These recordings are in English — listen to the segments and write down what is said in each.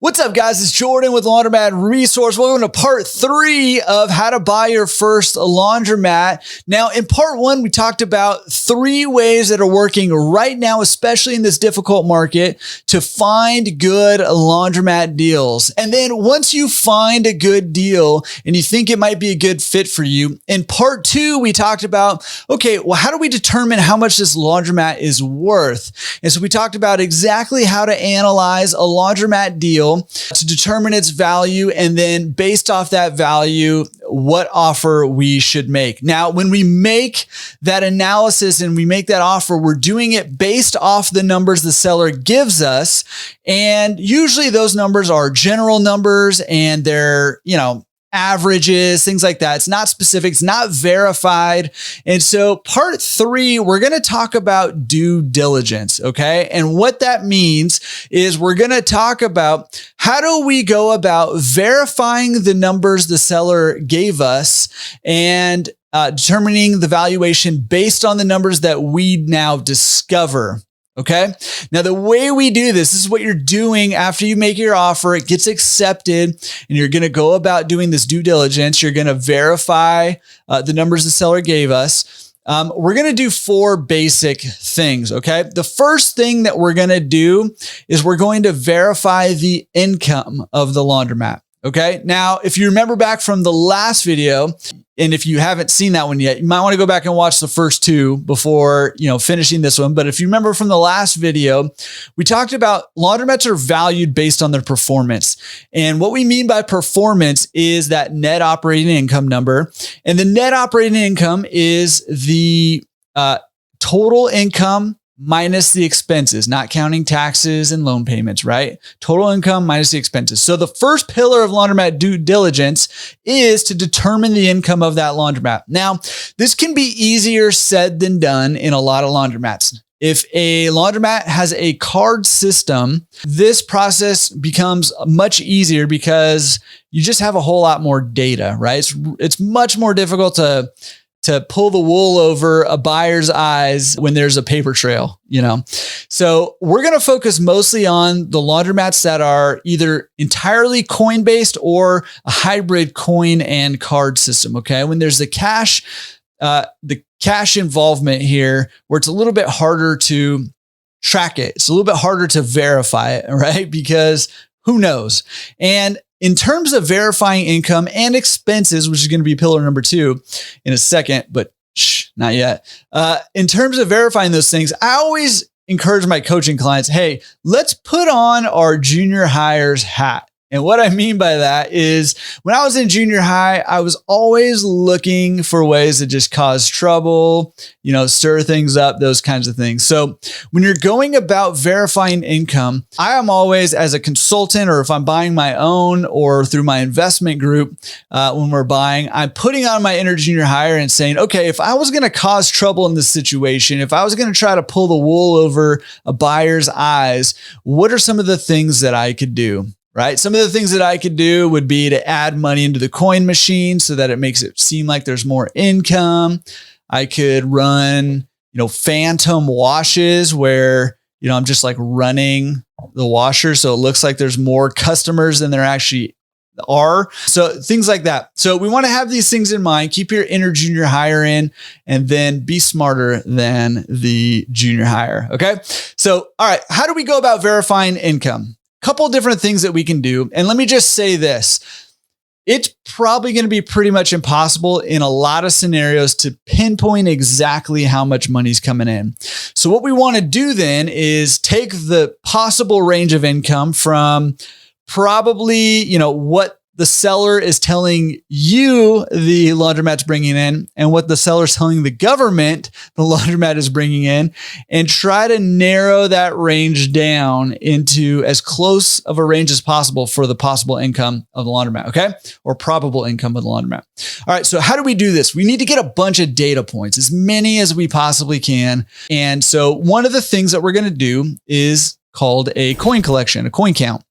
What's up, guys? It's Jordan with Laundromat Resource. Welcome to part 3 of how to buy your first laundromat. Now, in part 1, we talked about 3 ways that are working right now, especially in this difficult market, to find good laundromat deals. And then once you find a good deal and you think it might be a good fit for you, in part 2, we talked about, okay, well, how do we determine how much this laundromat is worth? And so we talked about exactly how to analyze a laundromat deal to determine its value, and then based off that value, what offer we should make. Now, when we make that analysis and we make that offer, we're doing it based off the numbers the seller gives us. And usually those numbers are general numbers and they're, averages, things like that. It's not specific. It's not verified. And so part 3, we're going to talk about due diligence. Okay. And what that means is we're going to talk about how do we go about verifying the numbers the seller gave us and determining the valuation based on the numbers that we now discover. Okay. Now, the way we do this is what you're doing after you make your offer. It gets accepted and you're going to go about doing this due diligence. You're going to verify the numbers the seller gave us. We're going to do 4 basic things. Okay. The first thing that we're going to do is we're going to verify the income of the laundromat. Okay. Now, if you remember back from the last video, and if you haven't seen that one yet, you might want to go back and watch the first 2 before, finishing this one. But if you remember from the last video, we talked about laundromats are valued based on their performance. And what we mean by performance is that net operating income number. And the net operating income is the total income minus the expenses, not counting taxes and loan payments, right? Total income minus the expenses. So the first pillar of laundromat due diligence is to determine the income of that laundromat. Now, this can be easier said than done in a lot of laundromats. If a laundromat has a card system, this process becomes much easier because you just have a whole lot more data, right? It's much more difficult to pull the wool over a buyer's eyes when there's a paper trail, So we're going to focus mostly on the laundromats that are either entirely coin-based or a hybrid coin and card system, okay? When there's the cash involvement here, where it's a little bit harder to track it. It's a little bit harder to verify it, right? Because who knows? And in terms of verifying income and expenses, which is going to be pillar number 2 in a second, but not yet. In terms of verifying those things, I always encourage my coaching clients, hey, let's put on our junior hire's hat. And what I mean by that is when I was in junior high, I was always looking for ways to just cause trouble, stir things up, those kinds of things. So when you're going about verifying income, I am always, as a consultant, or if I'm buying my own or through my investment group, when we're buying, I'm putting on my inner junior hire and saying, okay, if I was going to cause trouble in this situation, if I was going to try to pull the wool over a buyer's eyes, what are some of the things that I could do? Right? Some of the things that I could do would be to add money into the coin machine so that it makes it seem like there's more income. I could run, phantom washes where, I'm just like running the washer so it looks like there's more customers than there actually are. So things like that. So we want to have these things in mind. Keep your inner junior hire in, and then be smarter than the junior hire. Okay. So, all right. How do we go about verifying income? Couple different things that we can do. And let me just say this. It's probably going to be pretty much impossible in a lot of scenarios to pinpoint exactly how much money's coming in. So what we want to do then is take the possible range of income from probably, what the seller is telling you the laundromat's bringing in and what the seller's telling the government the laundromat is bringing in, and try to narrow that range down into as close of a range as possible for the possible income of the laundromat, okay? Or probable income of the laundromat. All right, so how do we do this? We need to get a bunch of data points, as many as we possibly can. And so one of the things that we're going to do is called a coin collection, a coin count.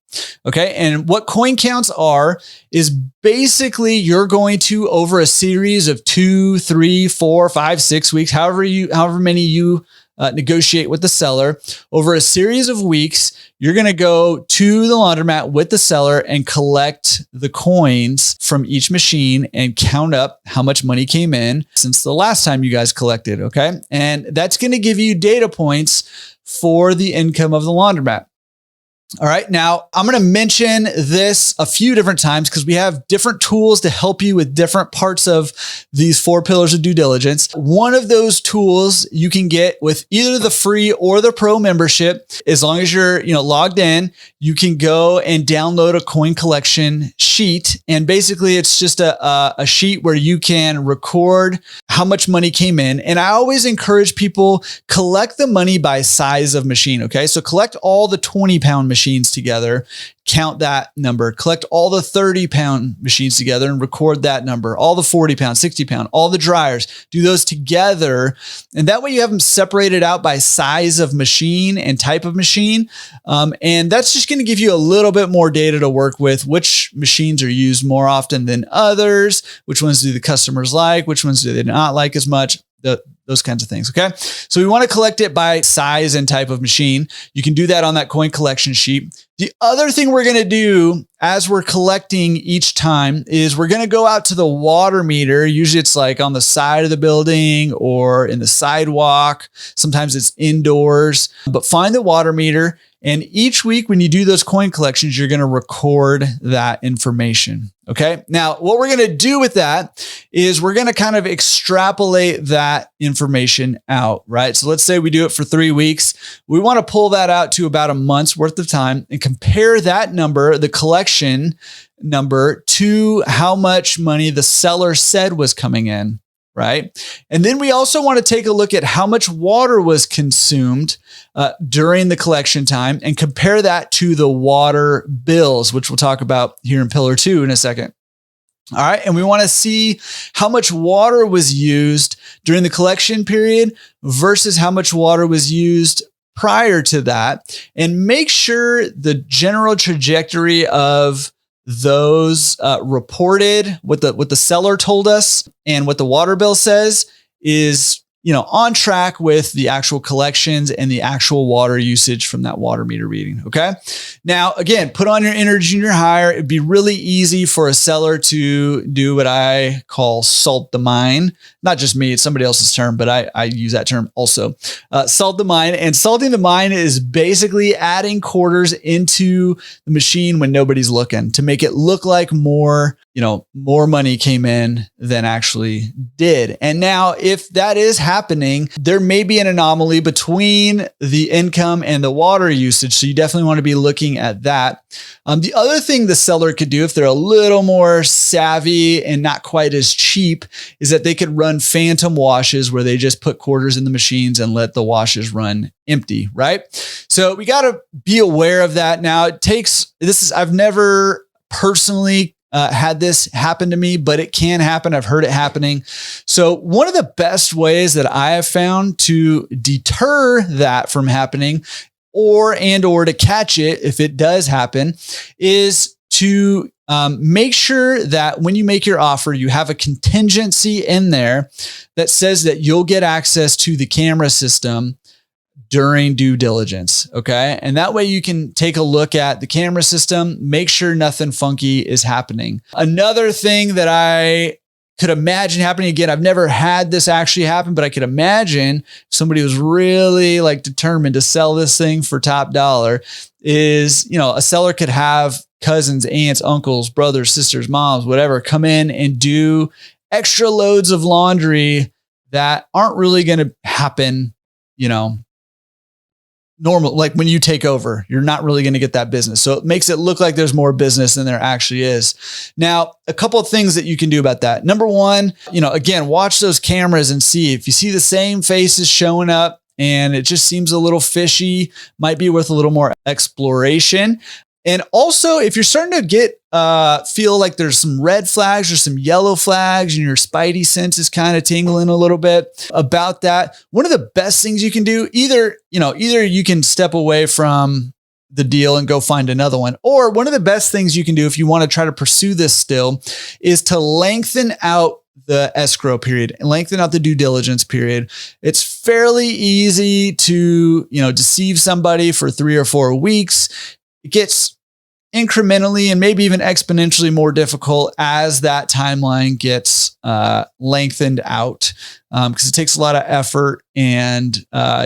Okay. And what coin counts are is basically you're going to, over a series of 2, 3, 4, 5, 6 weeks, however many you negotiate with the seller. Over a series of weeks, you're going to go to the laundromat with the seller and collect the coins from each machine and count up how much money came in since the last time you guys collected, okay? And that's going to give you data points for the income of the laundromat. All right. Now I'm going to mention this a few different times because we have different tools to help you with different parts of these 4 pillars of due diligence. One of those tools you can get with either the free or the pro membership. As long as you're, logged in, you can go and download a coin collection sheet. And basically it's just a sheet where you can record how much money came in. And I always encourage people collect the money by size of machine. Okay. So collect all the 20-pound machines together, count that number, collect all the 30-pound machines together and record that number, all the 40-pound, 60-pound, all the dryers, do those together. And that way you have them separated out by size of machine and type of machine. And that's just going to give you a little bit more data to work with, which machines are used more often than others, which ones do the customers like, which ones do they not like as much. Those kinds of things. Okay. So we want to collect it by size and type of machine. You can do that on that coin collection sheet. The other thing we're going to do as we're collecting each time is we're going to go out to the water meter. Usually it's like on the side of the building or in the sidewalk. Sometimes it's indoors, but find the water meter. And each week when you do those coin collections, you're going to record that information. Okay. Now, what we're going to do with that is we're going to kind of extrapolate that information out, right? So let's say we do it for 3 weeks. We want to pull that out to about a month's worth of time and compare that number, the collection number, to how much money the seller said was coming in. Right. And then we also want to take a look at how much water was consumed during the collection time and compare that to the water bills, which we'll talk about here in Pillar 2 in a second. All right. And we want to see how much water was used during the collection period versus how much water was used prior to that, and make sure the general trajectory of those reported, what the seller told us and what the water bill says is, on track with the actual collections and the actual water usage from that water meter reading. Okay. Now, again, put on your inner junior hire. It'd be really easy for a seller to do what I call salt the mine. Not just me, it's somebody else's term, but I use that term also. Salt the mine. And salting the mine is basically adding quarters into the machine when nobody's looking to make it look like more money came in than actually did. And now if that is happening, there may be an anomaly between the income and the water usage. So you definitely want to be looking at that. The other thing the seller could do if they're a little more savvy and not quite as cheap is that they could run phantom washes where they just put quarters in the machines and let the washes run empty, right? So we got to be aware of that. Now I've never personally had this happen to me, but it can happen. I've heard it happening. So one of the best ways that I have found to deter that from happening or to catch it if it does happen is to make sure that when you make your offer, you have a contingency in there that says that you'll get access to the camera system during due diligence. Okay. And that way you can take a look at the camera system, make sure nothing funky is happening. Another thing that I could imagine happening, again, I've never had this actually happen, but I could imagine if somebody was really determined to sell this thing for top dollar is, a seller could have cousins, aunts, uncles, brothers, sisters, moms, whatever, come in and do extra loads of laundry that aren't really going to happen, normal, like when you take over, you're not really going to get that business. So it makes it look like there's more business than there actually is. Now, a couple of things that you can do about that. Number one, again, watch those cameras and see if you see the same faces showing up and it just seems a little fishy, might be worth a little more exploration. And also, if you're starting to get feel like there's some red flags or some yellow flags and your spidey sense is kind of tingling a little bit about that, one of the best things you can do, either you can step away from the deal and go find another one, or one of the best things you can do if you want to try to pursue this still is to lengthen out the escrow period and lengthen out the due diligence period. It's fairly easy to, deceive somebody for 3 or 4 weeks. It gets incrementally and maybe even exponentially more difficult as that timeline gets lengthened out, because it takes a lot of effort, and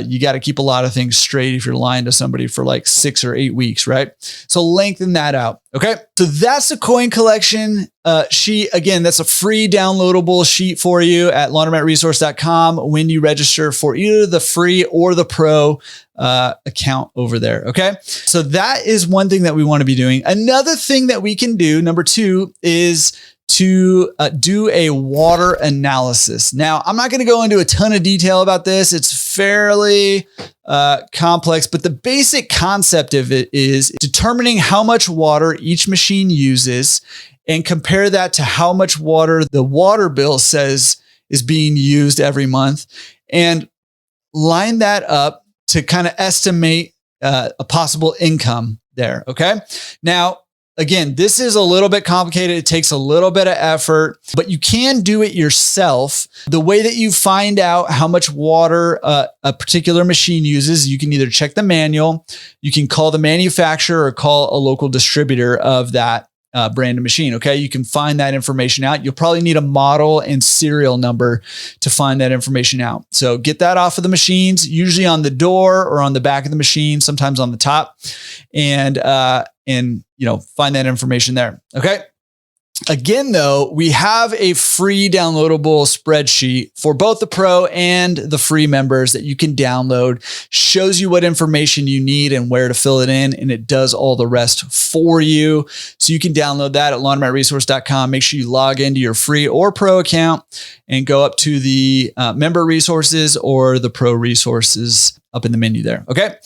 you got to keep a lot of things straight if you're lying to somebody for like 6 or 8 weeks, right? So lengthen that out. Okay. So that's a coin collection sheet. Again, that's a free downloadable sheet for you at laundromatresource.com when you register for either the free or the pro account over there. Okay. So that is one thing that we want to be doing. Another thing that we can do, number 2, is to do a water analysis. Now, I'm not going to go into a ton of detail about this. It's fairly complex, but the basic concept of it is determining how much water each machine uses and compare that to how much water the water bill says is being used every month, and line that up to kind of estimate a possible income there. Okay. Now, again, this is a little bit complicated. It takes a little bit of effort, but you can do it yourself. The way that you find out how much water a particular machine uses, you can either check the manual, you can call the manufacturer, or call a local distributor of that brand of machine. Okay. You can find that information out. You'll probably need a model and serial number to find that information out. So get that off of the machines, usually on the door or on the back of the machine, sometimes on the top, and find that information there. Okay. Again, though, we have a free downloadable spreadsheet for both the pro and the free members that you can download. Shows you what information you need and where to fill it in, and it does all the rest for you. So you can download that at laundromatresource.com. Make sure you log into your free or pro account and go up to the member resources or the pro resources up in the menu there. Okay.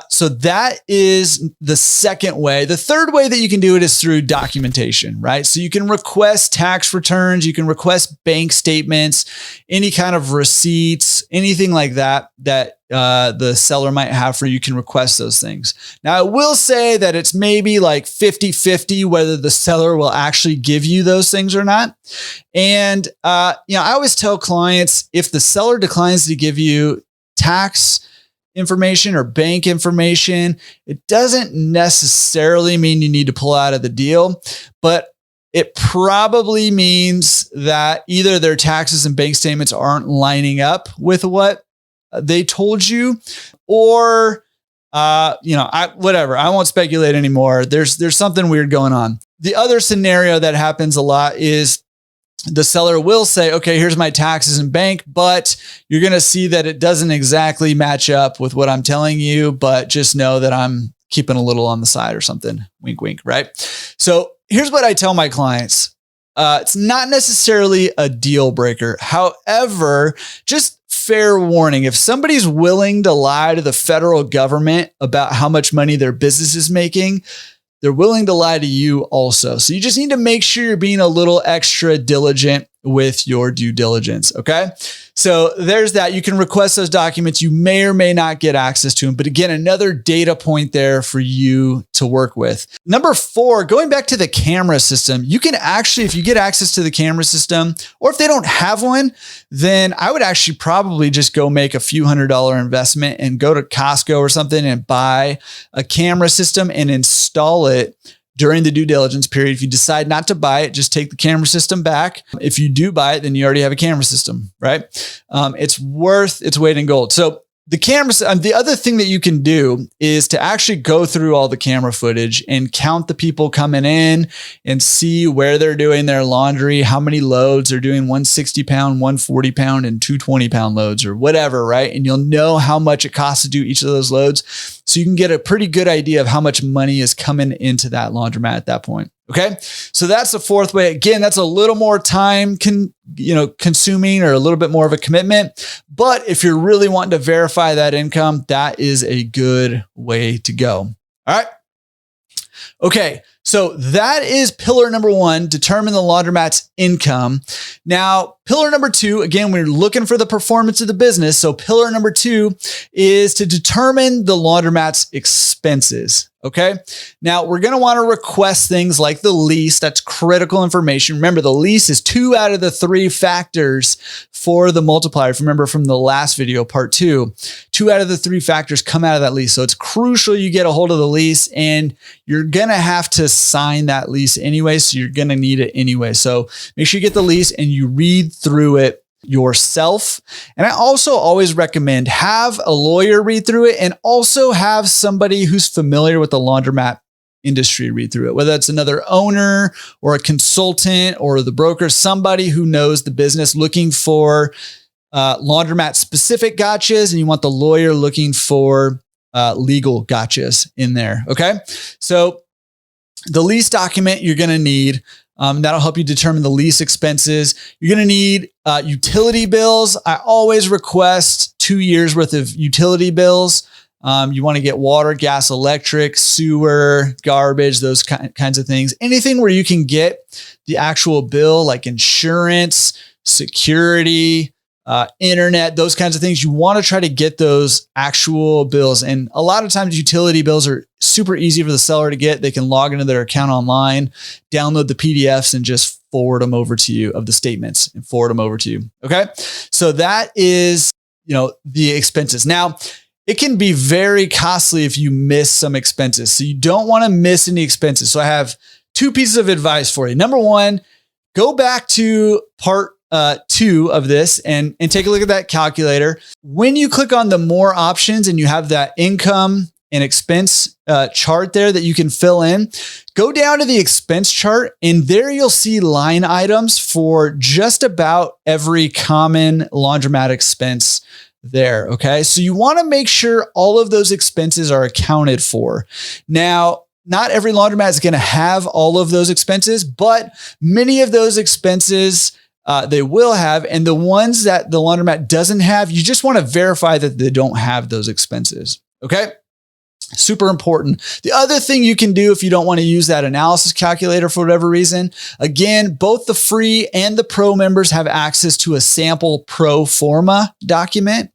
So that is the second way. The third way that you can do it is through documentation, right? So you can request tax returns, you can request bank statements, any kind of receipts, anything like that, the seller might have for you can request those things. Now, I will say that it's maybe like 50-50 whether the seller will actually give you those things or not. And, I always tell clients, if the seller declines to give you tax information or bank information, it doesn't necessarily mean you need to pull out of the deal, but it probably means that either their taxes and bank statements aren't lining up with what they told you, or, whatever. I won't speculate anymore. There's something weird going on. The other scenario that happens a lot is the seller will say, okay, here's my taxes and bank, but you're going to see that it doesn't exactly match up with what I'm telling you, but just know that I'm keeping a little on the side or something. Wink, wink, right? So here's what I tell my clients. It's not necessarily a deal breaker. However, just fair warning, if somebody's willing to lie to the federal government about how much money their business is making, they're willing to lie to you also. So you just need to make sure you're being a little extra diligent with your due diligence. Okay. So there's that. You can request those documents. You may or may not get access to them. But again, another data point there for you to work with. Number 4, going back to the camera system, you can actually, if you get access to the camera system, or if they don't have one, then I would actually probably just go make a few $100 investment and go to Costco or something and buy a camera system and install it during the due diligence period. If you decide not to buy it, just take the camera system back. If you do buy it, then you already have a camera system, right? It's worth its weight in gold. So the other thing that you can do is to actually go through all the camera footage and count the people coming in and see where they're doing their laundry, how many loads they're doing, 160 pound, 140 pound, and 220 pound loads or whatever, right? And you'll know how much it costs to do each of those loads. So you can get a pretty good idea of how much money is coming into that laundromat at that point. Okay. So that's the fourth way. Again, that's a little more time consuming or a little bit more of a commitment. But if you're really wanting to verify that income, that is a good way to go. All right. Okay. So that is pillar number 1, determine the laundromat's income. Now, pillar number 2, again, we're looking for the performance of the business. So pillar number 2 is to determine the laundromat's expenses. Okay. Now we're going to want to request things like the lease. That's critical information. Remember, the lease is 2 out of the 3 factors for the multiplier. If you remember from the last video, part 2, 2 out of the 3 factors come out of that lease. So it's crucial you get a hold of the lease, and you're going to have to sign that lease anyway. So you're going to need it anyway. So make sure you get the lease and you read through it yourself. And I also always recommend have a lawyer read through it, and also have somebody who's familiar with the laundromat industry read through it, whether it's another owner or a consultant or the broker, somebody who knows the business, looking for laundromat specific gotchas, and you want the lawyer looking for legal gotchas in there. Okay. So the lease document you're going to need, that'll help you determine the lease expenses. You're going to need utility bills. I always request 2 years worth of utility bills. You want to get water, gas, electric, sewer, garbage, those kinds of things. Anything where you can get the actual bill, like insurance, security, internet, those kinds of things. You want to try to get those actual bills. And a lot of times utility bills are super easy for the seller to get. They can log into their account online, download the PDFs, and just forward them over to you, of the statements, and forward them over to you. Okay. So that is, the expenses. Now, it can be very costly if you miss some expenses. So you don't want to miss any expenses. So I have 2 pieces of advice for you. Number 1, go back to part 2 of this and take a look at that calculator. When you click on the more options and you have that income and expense chart there that you can fill in, go down to the expense chart, and there you'll see line items for just about every common laundromat expense there. Okay. So you want to make sure all of those expenses are accounted for. Now, not every laundromat is going to have all of those expenses, but many of those expenses they will have. And the ones that the laundromat doesn't have, you just want to verify that they don't have those expenses. Okay. Super important. The other thing you can do if you don't want to use that analysis calculator for whatever reason, again, both the free and the pro members have access to a sample pro forma document.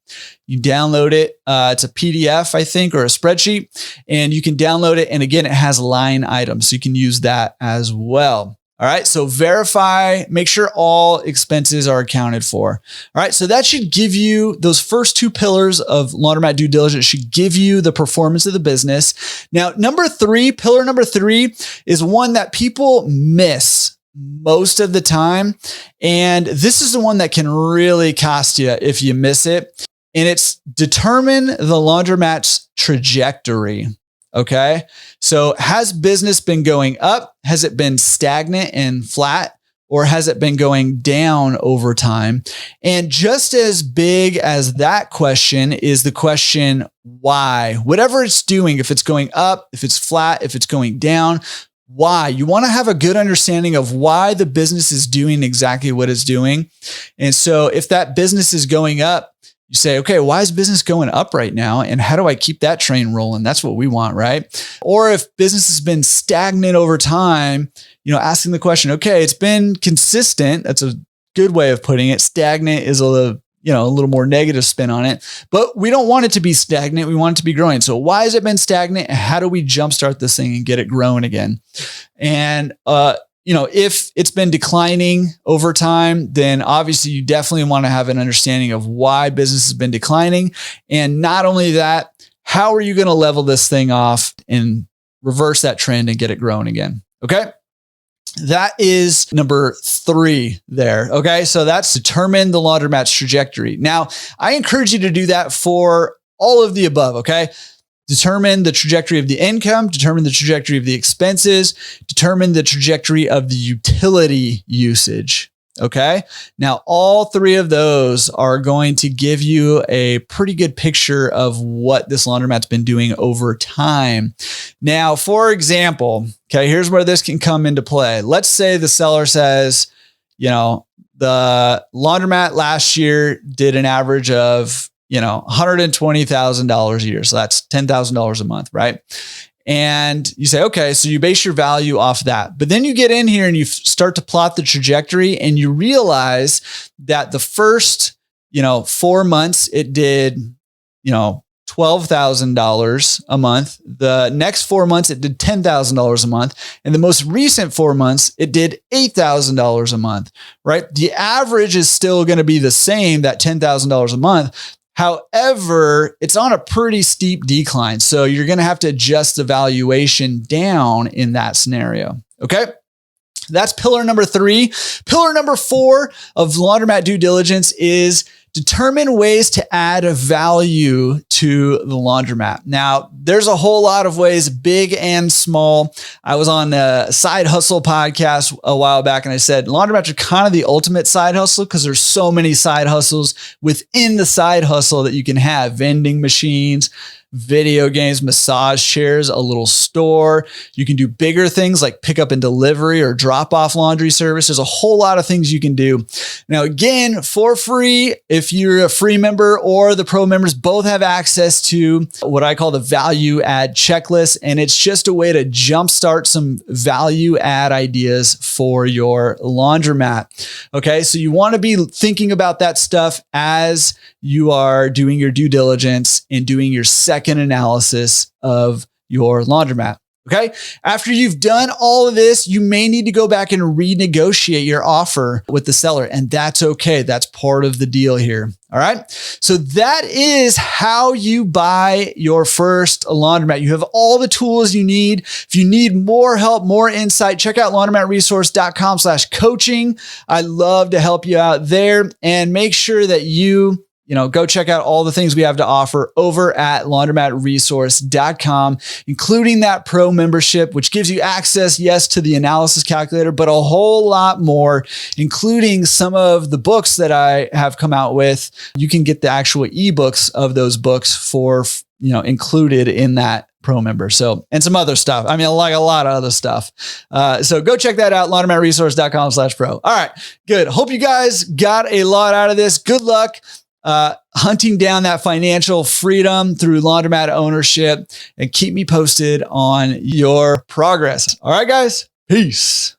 You download it. It's a PDF, I think, or a spreadsheet, and you can download it. And again, it has line items, so you can use that as well. All right. So verify, make sure all expenses are accounted for. All right. So that should give you those first 2 pillars of laundromat due diligence, should give you the performance of the business. Now, pillar number 3 is one that people miss most of the time. And this is the one that can really cost you if you miss it. And it's determine the laundromat's trajectory. Okay. So has business been going up? Has it been stagnant and flat? Or has it been going down over time? And just as big as that question is the question, why? Whatever it's doing, if it's going up, if it's flat, if it's going down, why? You want to have a good understanding of why the business is doing exactly what it's doing. And so if that business is going up, you say, okay, why is business going up right now? And how do I keep that train rolling? That's what we want, right? Or if business has been stagnant over time, asking the question, okay, it's been consistent. That's a good way of putting it. Stagnant is a little more negative spin on it, but we don't want it to be stagnant. We want it to be growing. So why has it been stagnant? And how do we jumpstart this thing and get it growing again? And, if it's been declining over time, then obviously you definitely want to have an understanding of why business has been declining. And not only that, how are you going to level this thing off and reverse that trend and get it growing again? Okay. That is number 3 there. Okay. So that's determine the laundromat's trajectory. Now, I encourage you to do that for all of the above. Okay. Determine the trajectory of the income, determine the trajectory of the expenses, determine the trajectory of the utility usage. Okay. Now, all 3 of those are going to give you a pretty good picture of what this laundromat's been doing over time. Now, for example, okay, here's where this can come into play. Let's say the seller says, the laundromat last year did an average of $120,000 a year. So that's $10,000 a month, right? And you say, okay, so you base your value off that. But then you get in here and you start to plot the trajectory, and you realize that the first, 4 months it did, $12,000 a month. The next 4 months, it did $10,000 a month. And the most recent 4 months, it did $8,000 a month, right? The average is still going to be the same, that $10,000 a month. However, it's on a pretty steep decline. So you're going to have to adjust the valuation down in that scenario. Okay. That's pillar number 3. Pillar number 4 of laundromat due diligence is determine ways to add a value to the laundromat. Now, there's a whole lot of ways, big and small. I was on a side hustle podcast a while back, and I said laundromats are kind of the ultimate side hustle because there's so many side hustles within the side hustle that you can have. Vending machines, video games, massage chairs, a little store. You can do bigger things like pick up and delivery or drop off laundry service. There's a whole lot of things you can do. Now, again, for free, if you're a free member or the pro members, both have access to what I call the value add checklist. And it's just a way to jumpstart some value add ideas for your laundromat. Okay. So you want to be thinking about that stuff as you are doing your due diligence and doing your second analysis of your laundromat. Okay. After you've done all of this, you may need to go back and renegotiate your offer with the seller. And that's okay. That's part of the deal here. All right. So that is how you buy your first laundromat. You have all the tools you need. If you need more help, more insight, check out laundromatresource.com/coaching. I love to help you out there, and make sure that you go check out all the things we have to offer over at laundromatresource.com, including that pro membership, which gives you access, yes, to the analysis calculator, but a whole lot more, including some of the books that I have come out with. You can get the actual ebooks of those books for, included in that pro member. So, and some other stuff. I mean, like a lot of other stuff. So go check that out, laundromatresource.com/pro. All right, good. Hope you guys got a lot out of this. Good luck hunting down that financial freedom through laundromat ownership, and keep me posted on your progress. All right, guys. Peace.